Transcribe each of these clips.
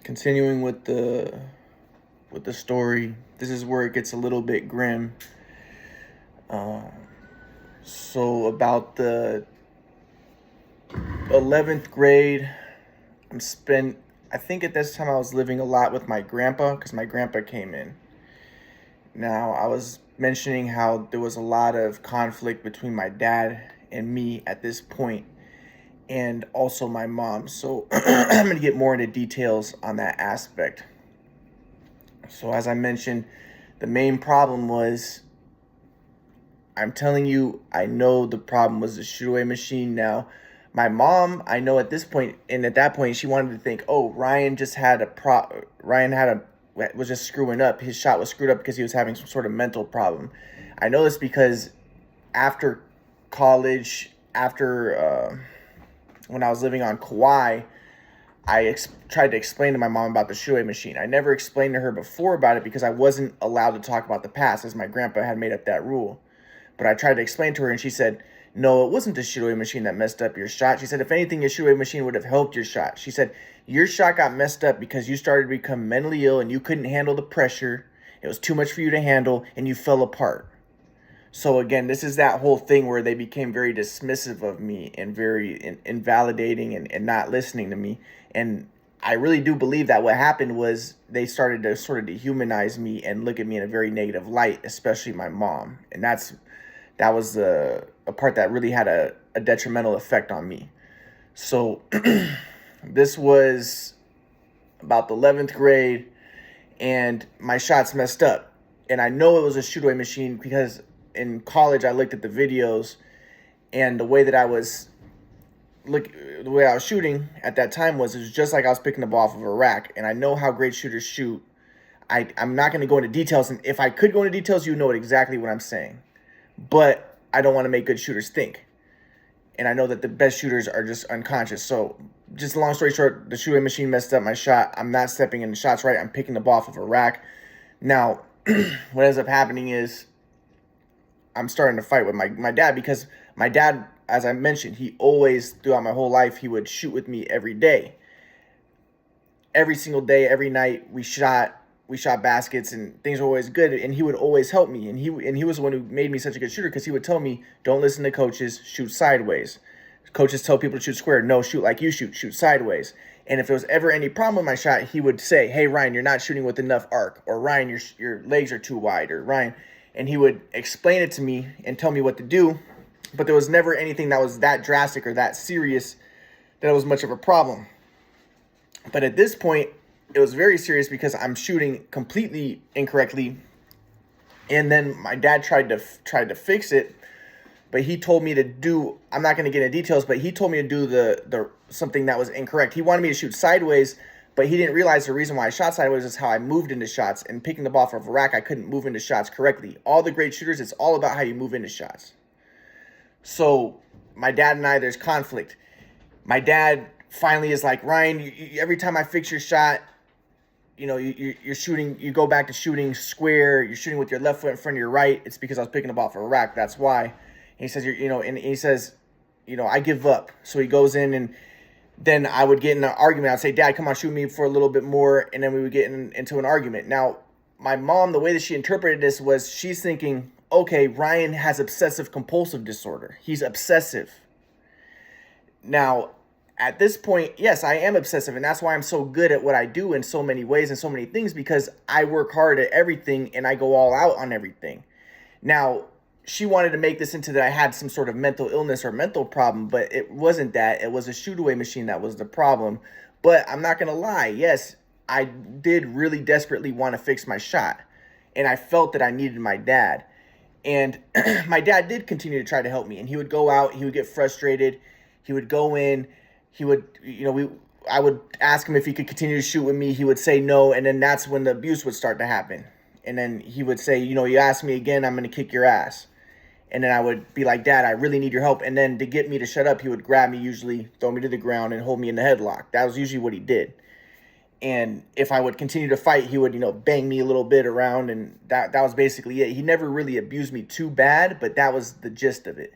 Continuing with the story, this is where it gets a little bit grim. Um, so about the 11th grade, I'm spent. I think at this time I was living a lot with my grandpa because my grandpa came in. Now I was mentioning how there was a lot of conflict between my dad and me at this point, and also my mom. So I'm gonna get more into details on that aspect. So as I mentioned, the main problem was, I'm telling you, I know the problem was the shoot away machine. Now, my mom, I know at this point, and at that point, she wanted to think, oh, Ryan was just screwing up. His shot was screwed up because he was having some sort of mental problem. I know this because after college, when I was living on Kauai, tried to explain to my mom about the shoe away machine. I never explained to her before about it because I wasn't allowed to talk about the past, as my grandpa had made up that rule. But I tried to explain to her, and she said, no, it wasn't the shoot away machine that messed up your shot. She said, if anything, your shoot away machine would have helped your shot. She said, your shot got messed up because you started to become mentally ill and you couldn't handle the pressure. It was too much for you to handle, and you fell apart. So again, this is that whole thing where they became very dismissive of me and very invalidating and not listening to me. And I really do believe that what happened was they started to sort of dehumanize me and look at me in a very negative light, especially my mom. And that was a part that really had a detrimental effect on me. So this was about the 11th grade, and my shots messed up. And I know it was a shoot away machine because in college I looked at the videos, and the way I was shooting at that time it was just like I was picking the ball off of a rack. And I know how great shooters shoot. I'm not going to go into details, and if I could go into details, you know exactly what I'm saying. But I don't want to make good shooters think. And I know that the best shooters are just unconscious. So just long story short, the shooting machine messed up my shot. I'm not stepping in the shots right. I'm picking the ball off of a rack. Now, what ends up happening is I'm starting to fight with my dad, because my dad, as I mentioned, he always, throughout my whole life, he would shoot with me every day. Every single day, every night, we shot baskets, and things were always good, and he would always help me. And he was the one who made me such a good shooter, because he would tell me, don't listen to coaches, shoot sideways. Coaches tell people to shoot square. No, shoot like you shoot sideways. And if there was ever any problem with my shot, he would say, hey, Ryan, you're not shooting with enough arc, or Ryan, your legs are too wide, or Ryan. And he would explain it to me and tell me what to do. But there was never anything that was that drastic or that serious that it was much of a problem. But at this point, it was very serious because I'm shooting completely incorrectly. And then my dad tried to fix it, but he told me to do, I'm not going to get into details, but he told me to do the something that was incorrect. He wanted me to shoot sideways, but he didn't realize the reason why I shot sideways is how I moved into shots. And picking the ball off of a rack, I couldn't move into shots correctly. All the great shooters, it's all about how you move into shots. So my dad and I, there's conflict. My dad finally is like, Ryan, every time I fix your shot, you're shooting, you go back to shooting square, you're shooting with your left foot in front of your right. It's because I was picking the ball off of a rack. That's why. And he says, and he says, I give up. So he goes in, and then I would get in an argument. I'd say, Dad, come on, shoot me for a little bit more. And then we would get into an argument. Now, my mom, the way that she interpreted this was, she's thinking, okay, Ryan has obsessive compulsive disorder. He's obsessive. Now, at this point, yes, I am obsessive, and that's why I'm so good at what I do in so many ways and so many things, because I work hard at everything and I go all out on everything. Now, she wanted to make this into that I had some sort of mental illness or mental problem, but it wasn't that. It was a shoot-away machine that was the problem. But I'm not going to lie. Yes, I did really desperately want to fix my shot, and I felt that I needed my dad. And my dad did continue to try to help me, and he would go out, he would get frustrated, he would go in, he would, I would ask him if he could continue to shoot with me. He would say no, and then that's when the abuse would start to happen. And then he would say, you ask me again, I'm going to kick your ass. And then I would be like, Dad, I really need your help. And then to get me to shut up, he would grab me, usually throw me to the ground and hold me in the headlock. That was usually what he did. And if I would continue to fight, he would, bang me a little bit around, and that was basically it. He never really abused me too bad, but that was the gist of it.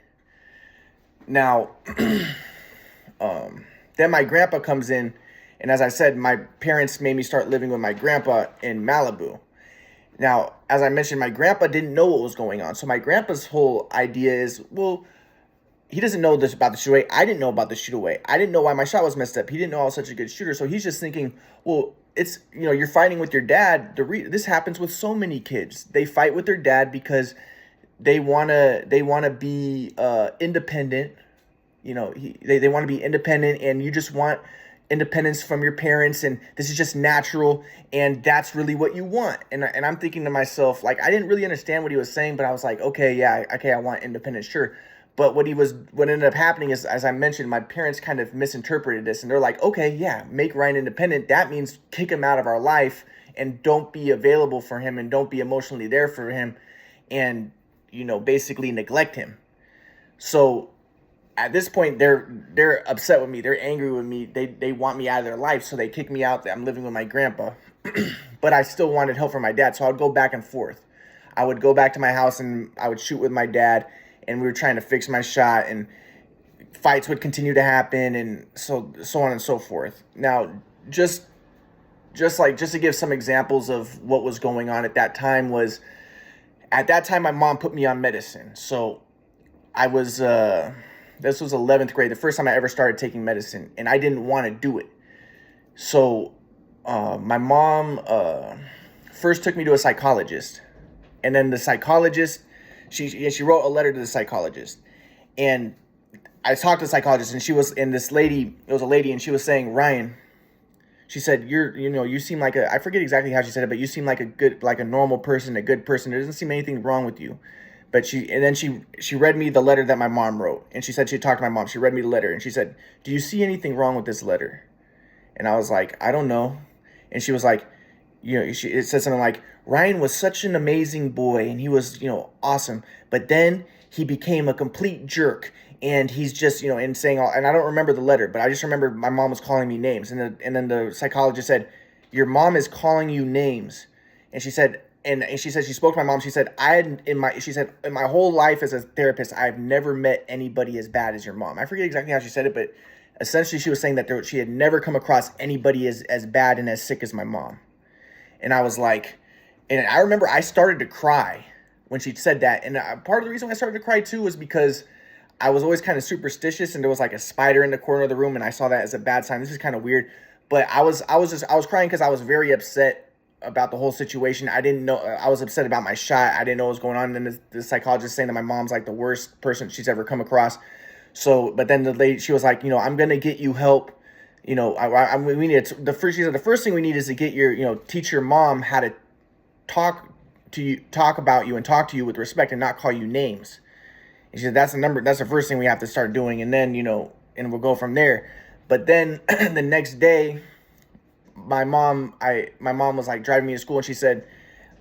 Now, then my grandpa comes in, And as I said, my parents made me start living with my grandpa in Malibu. Now, as I mentioned, my grandpa didn't know what was going on. So my grandpa's whole idea is, well, he doesn't know this about the shoot away. I didn't know about the shoot away. I didn't know why my shot was messed up. He didn't know I was such a good shooter. So he's just thinking, well, it's, you're fighting with your dad. This happens with so many kids. They fight with their dad because they wanna be independent. They want to be independent, and you just want independence from your parents, and this is just natural, and that's really what you want. And I'm thinking to myself, like, I didn't really understand what he was saying, but I was like, okay, yeah, okay, I want independence, sure. But what ended up happening is, as I mentioned, my parents kind of misinterpreted this, and they're like, okay, yeah, make Ryan independent. That means kick him out of our life and don't be available for him and don't be emotionally there for him, and basically neglect him. So at this point, they're upset with me. They're angry with me. They want me out of their life, so they kick me out. I'm living with my grandpa. But I still wanted help from my dad, so I would go back and forth. I would go back to my house, and I would shoot with my dad, and we were trying to fix my shot, and fights would continue to happen, and so on and so forth. Now, just to give some examples of what was going on at that time was, at that time, my mom put me on medicine. So I was... this was 11th grade, the first time I ever started taking medicine, and I didn't want to do it. So my mom first took me to a psychologist, and then the psychologist, she wrote a letter to the psychologist, and I talked to the psychologist, and this lady, it was a lady, and she was saying, Ryan, she said, you seem like I forget exactly how she said it, but you seem like a normal person, a good person. There doesn't seem anything wrong with you. But then she read me the letter that my mom wrote, and she said she talked to my mom. She read me the letter, and she said, do you see anything wrong with this letter? And I was like, I don't know. And she was like, it said something like, Ryan was such an amazing boy, and he was, awesome. But then he became a complete jerk, and he's just, and saying all, and I don't remember the letter, but I just remember my mom was calling me names. And then the psychologist said, your mom is calling you names. And she said, and she said, she spoke to my mom. She said, in my whole life as a therapist, I've never met anybody as bad as your mom. I forget exactly how she said it, but essentially she was saying that she had never come across anybody as bad and as sick as my mom. And I was like, and I remember I started to cry when she said that. And part of the reason I started to cry too was because I was always kind of superstitious, and there was like a spider in the corner of the room, and I saw that as a bad sign. This is kind of weird, but I was crying because I was very upset about the whole situation. I didn't know, I was upset about my shot. I didn't know what was going on. And then the psychologist saying that my mom's like the worst person she's ever come across. So, but then the lady, she was like, I'm going to get you help. We need to, she said, the first thing we need is to get teach your mom how to talk about you and talk to you with respect and not call you names. And she said, that's the first thing we have to start doing. And then, and we'll go from there. But then the next day, my mom was like driving me to school, and she said,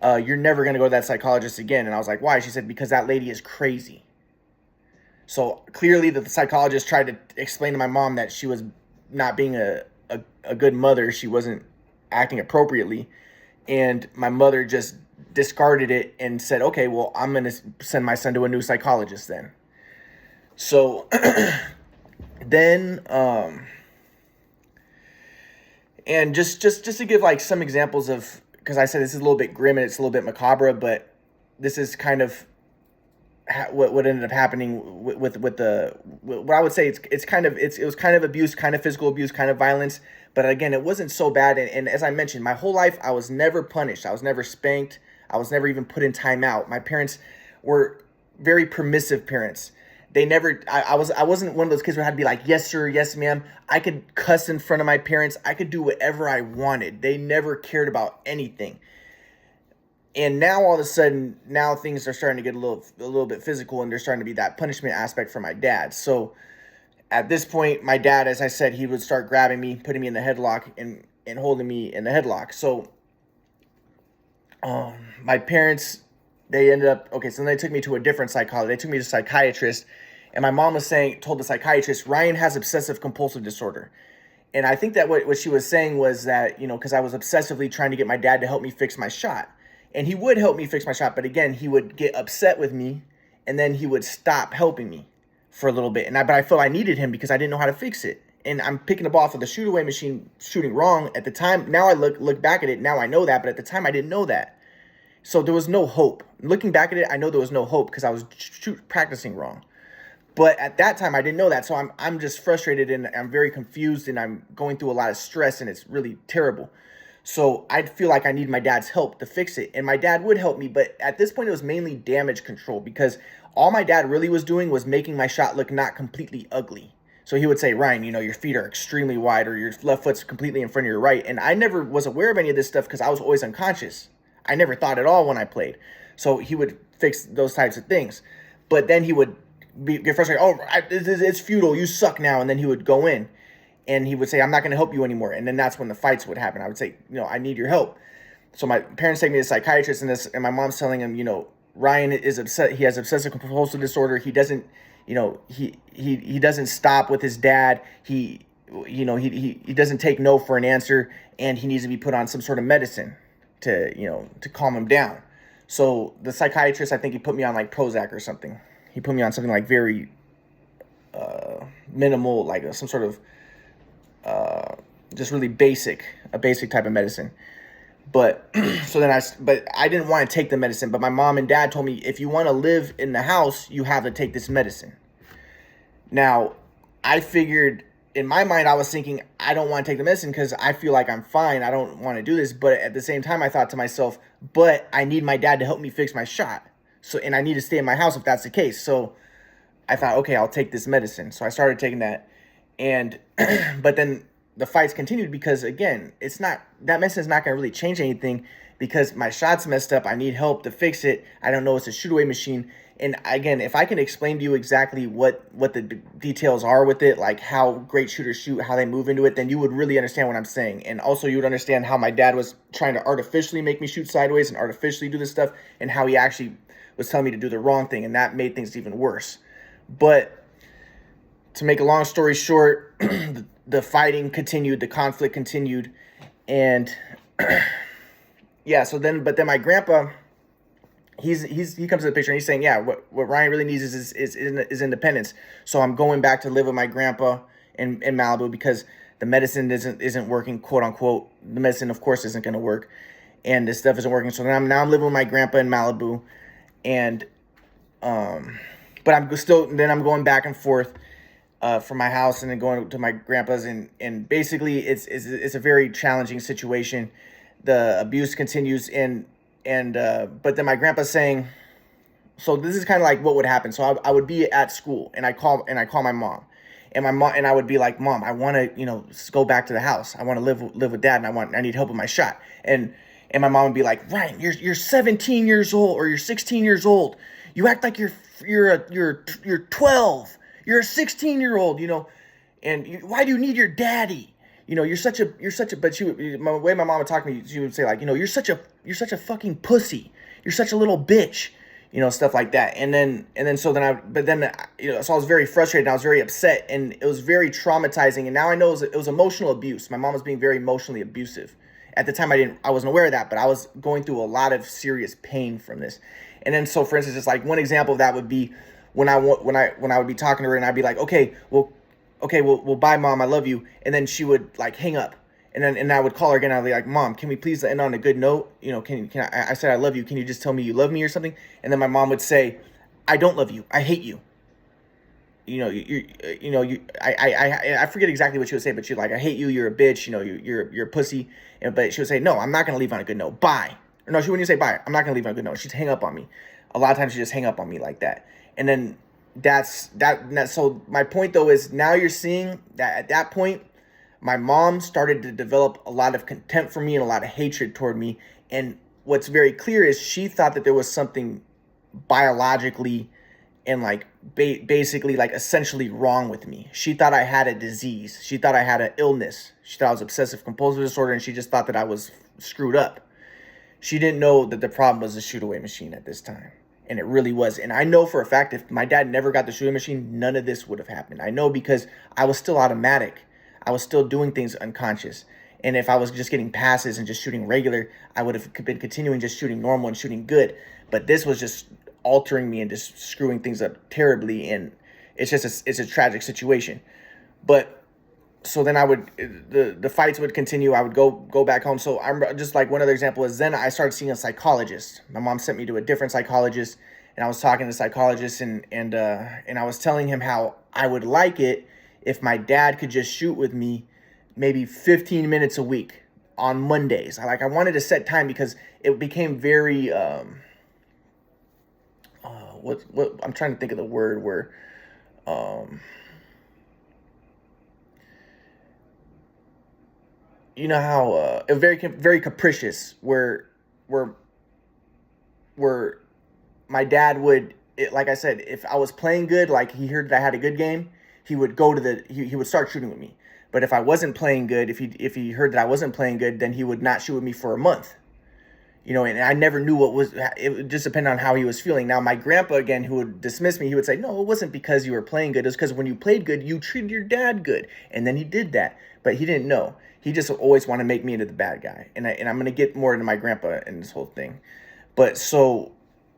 you're never going to go to that psychologist again. And I was like, why? She said, because that lady is crazy. So clearly the psychologist tried to explain to my mom that she was not being a good mother. She wasn't acting appropriately. And my mother just discarded it and said, okay, well, I'm going to send my son to a new psychologist then. So then, and just to give like some examples of, because I said this is a little bit grim and it's a little bit macabre, but this is kind of what ended up happening with what I would say it was kind of abuse, kind of physical abuse, kind of violence. But again, it wasn't so bad. And as I mentioned, my whole life, I was never punished. I was never spanked. I was never even put in timeout. My parents were very permissive parents. They never, I wasn't one of those kids who had to be like, yes, sir, yes, ma'am. I could cuss in front of my parents. I could do whatever I wanted. They never cared about anything. And now all of a sudden, now things are starting to get a little bit physical, and there's starting to be that punishment aspect for my dad. So at this point, my dad, as I said, he would start grabbing me, putting me in the headlock, and holding me in the headlock. So my parents, they ended up, okay, so then they took me to a different psychologist. They took me to a psychiatrist, and my mom told the psychiatrist, Ryan has obsessive compulsive disorder. And I think that what she was saying was that, because I was obsessively trying to get my dad to help me fix my shot. And he would help me fix my shot, but again, he would get upset with me, and then he would stop helping me for a little bit. But I felt I needed him because I didn't know how to fix it. and I'm picking the ball off of the shoot away machine, shooting wrong at the time. Now I look back at it. Now I know that, but at the time I didn't know that. So there was no hope. Looking back at it, I know there was no hope because I was practicing wrong. But at that time, I didn't know that. So I'm just frustrated and I'm very confused and I'm going through a lot of stress and it's really terrible. So I feel like I need my dad's help to fix it. And my dad would help me. But at this point, it was mainly damage control because all my dad really was doing was making my shot look not completely ugly. So he would say, Ryan, your feet are extremely wide or your left foot's completely in front of your right. And I never was aware of any of this stuff because I was always unconscious. I never thought at all when I played. So he would fix those types of things. But then he would get frustrated. Oh, it's futile. You suck now. And then he would go in and he would say, I'm not going to help you anymore. And then that's when the fights would happen. I would say, I need your help. So my parents take me to a psychiatrist and my mom's telling him, Ryan is upset. He has obsessive compulsive disorder. He doesn't, he doesn't stop with his dad. He doesn't take no for an answer and he needs to be put on some sort of medicine to calm him down. So the psychiatrist, I think he put me on like Prozac or something. He put me on something like very minimal, like some sort of just really a basic type of medicine. But but I didn't want to take the medicine. But my mom and dad told me, if you want to live in the house, you have to take this medicine. Now, I figured in my mind, I was thinking, I don't want to take the medicine because I feel like I'm fine. I don't want to do this. But at the same time, I thought to myself, but I need my dad to help me fix my shot. And I need to stay in my house if that's the case. So I thought, okay, I'll take this medicine. So I started taking that. And, but then the fights continued because, again, that medicine's not going to really change anything because my shot's messed up. I need help to fix it. I don't know it's a shoot away machine. And again, if I can explain to you exactly what the details are with it, like how great shooters shoot, how they move into it, then you would really understand what I'm saying. And also you would understand how my dad was trying to artificially make me shoot sideways and artificially do this stuff, and how he actually was telling me to do the wrong thing, and that made things even worse. But to make a long story short, the fighting continued, the conflict continued, and yeah, but then my grandpa, he comes to the picture and he's saying, yeah, what Ryan really needs is independence. So I'm going back to live with my grandpa in Malibu because the medicine isn't working, quote unquote. The medicine, of course, isn't going to work, and this stuff isn't working. So now I'm living with my grandpa in Malibu, and but I'm going back and forth from my house and then going to my grandpa's, and basically it's a very challenging situation. The abuse continues, but then my grandpa's saying, so this is kind of like what would happen. So I would be at school and I call my mom, and I would be like, Mom, I want to go back to the house. I want to live with Dad, and I need help with my shot. And my mom would be like, Ryan, you're 17 years old or you're 16 years old. You act like you're 12. You're a 16-year-old, and why do you need your daddy? You're such a, but the way my mom would talk to me, she would say like, you're such a fucking pussy. You're such a little bitch, stuff like that. So I was very frustrated and I was very upset and it was very traumatizing. And now I know it was emotional abuse. My mom was being very emotionally abusive. At the time I wasn't aware of that, but I was going through a lot of serious pain from this. And then, so for instance, it's like one example of that would be when I would be talking to her and I'd be like, okay, well, bye, Mom, I love you. And then she would like hang up, and I would call her again. I'd be like, Mom, can we please end on a good note? I said I love you. Can you just tell me you love me or something? And then my mom would say, I don't love you. I hate you. I forget exactly what she would say, but she'd like, I hate you. You're a bitch. You're a pussy. But she would say, no, I'm not going to leave on a good note. Bye. Or no, she wouldn't say bye. I'm not going to leave on a good note. She'd hang up on me. A lot of times she just hang up on me like that. And then so my point though is now you're seeing that at that point, my mom started to develop a lot of contempt for me and a lot of hatred toward me. And what's very clear is she thought that there was something biologically and like basically like essentially wrong with me. She thought I had a disease. She thought I had an illness. She thought I was obsessive compulsive disorder, and she just thought that I was screwed up. She didn't know that the problem was the shoot away machine at this time. And it really was. And I know for a fact, if my dad never got the shoot away machine, none of this would have happened. I know because I was still automatic. I was still doing things unconscious. And if I was just getting passes and just shooting regular, I would have been continuing just shooting normal and shooting good. But this was just altering me and just screwing things up terribly. And it's a tragic situation. But so then I would the fights would continue. I would go back home. So I'm just like one other example is then I started seeing a psychologist. My mom sent me to a different psychologist, and I was talking to the psychologist and I was telling him how I would like it if my dad could just shoot with me maybe 15 minutes a week on Mondays. I wanted to set time because it became very what I'm trying to think of the word where you know how very capricious where where my dad would like I said, if I was playing good, like he heard that I had a good game, he would go to he would start shooting with me. But if I wasn't playing good, if he heard that I wasn't playing good, then he would not shoot with me for a month. And I never knew it would just depend on how he was feeling. Now, my grandpa, again, who would dismiss me, he would say, no, it wasn't because you were playing good. It was because when you played good, you treated your dad good. And then he did that. But he didn't know. He just always wanted to make me into the bad guy. And I'm going to get more into my grandpa in this whole thing. But so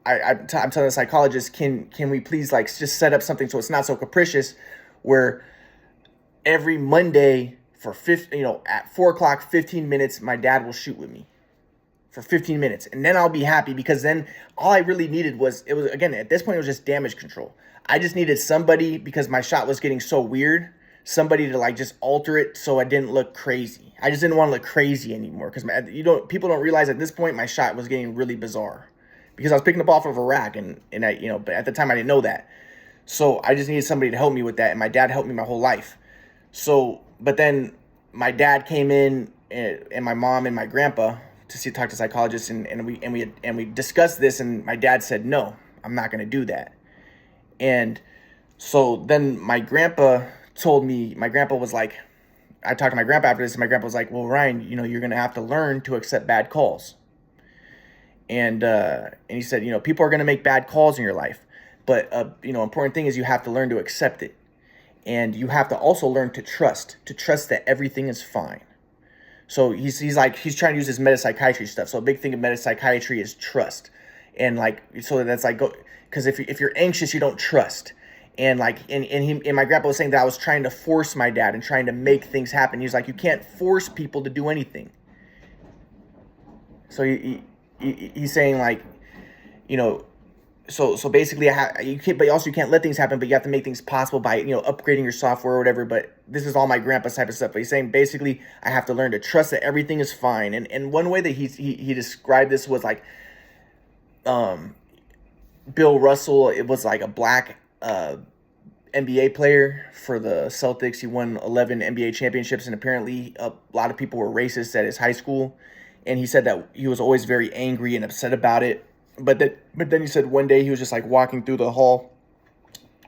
I'm telling the psychologist, can we please like just set up something so it's not so capricious where every Monday at 4 o'clock, 15 minutes, my dad will shoot with me for 15 minutes. And then I'll be happy because then all I really needed again, at this point, it was just damage control. I just needed somebody because my shot was getting so weird, somebody to like just alter it so I didn't look crazy. I just didn't want to look crazy anymore because people don't realize at this point my shot was getting really bizarre because I was picking the ball off of a rack and but at the time I didn't know that. So I just needed somebody to help me with that. And my dad helped me my whole life. So, but then my dad came in and my mom and my grandpa to talk to psychologists and we discussed this, and my dad said, no, I'm not going to do that. And so then my grandpa was like, I talked to my grandpa after this, and my grandpa was like, well, Ryan, you're going to have to learn to accept bad calls. And he said, people are going to make bad calls in your life, but important thing is you have to learn to accept it. And you have to also learn to trust that everything is fine. So he's trying to use his metapsychiatry stuff. So a big thing of metapsychiatry is trust. And so that's because if you're anxious, you don't trust. And my grandpa was saying that I was trying to force my dad and trying to make things happen. He was like, you can't force people to do anything. So he's saying so basically you can't let things happen, but you have to make things possible by upgrading your software or whatever. But this is all my grandpa's type of stuff. But he's saying basically I have to learn to trust that everything is fine. And one way that he described this was like Bill Russell. It was like a black NBA player for the Celtics. He won 11 NBA championships, and apparently a lot of people were racist at his high school. And he said that he was always very angry and upset about it. But then he said one day he was just like walking through the hall,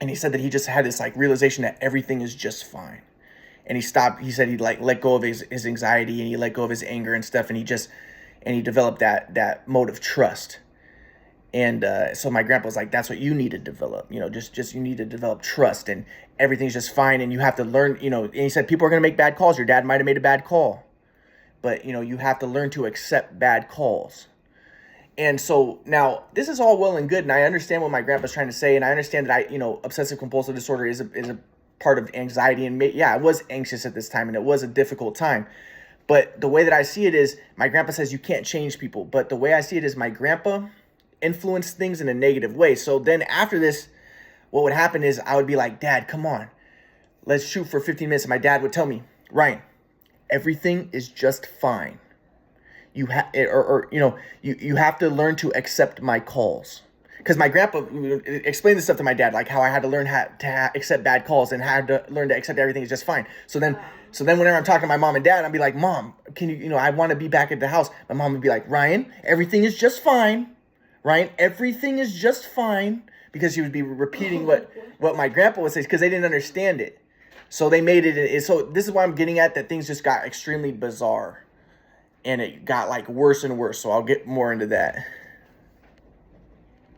and he said that he just had this like realization that everything is just fine. And he stopped. He said he let go of his anxiety, and he let go of his anger and stuff, and he developed that mode of trust. And so my grandpa was like, that's what you need to develop, just you need to develop trust, and everything's just fine. And you have to learn, and he said people are going to make bad calls. Your dad might have made a bad call, but you have to learn to accept bad calls. And so now this is all well and good, and I understand what my grandpa's trying to say, and I understand that obsessive compulsive disorder is a part of anxiety, and I was anxious at this time, and it was a difficult time. But the way that I see it is, my grandpa says you can't change people, but the way I see it is my grandpa influenced things in a negative way. So then after this, what would happen is I would be like, Dad, come on, let's shoot for 15 minutes, and my dad would tell me, Ryan, everything is just fine. You have, you have to learn to accept my calls. Because my grandpa explained this stuff to my dad, like how I had to learn how to accept bad calls and had to learn to accept everything is just fine. So then whenever I'm talking to my mom and dad, I'll be like, Mom, can I want to be back at the house. My mom would be like, Ryan, everything is just fine. Ryan, everything is just fine. Because she would be repeating what my grandpa would say because they didn't understand it. So they made it. So this is why I'm getting at that things just got extremely bizarre. And it got like worse and worse. So I'll get more into that.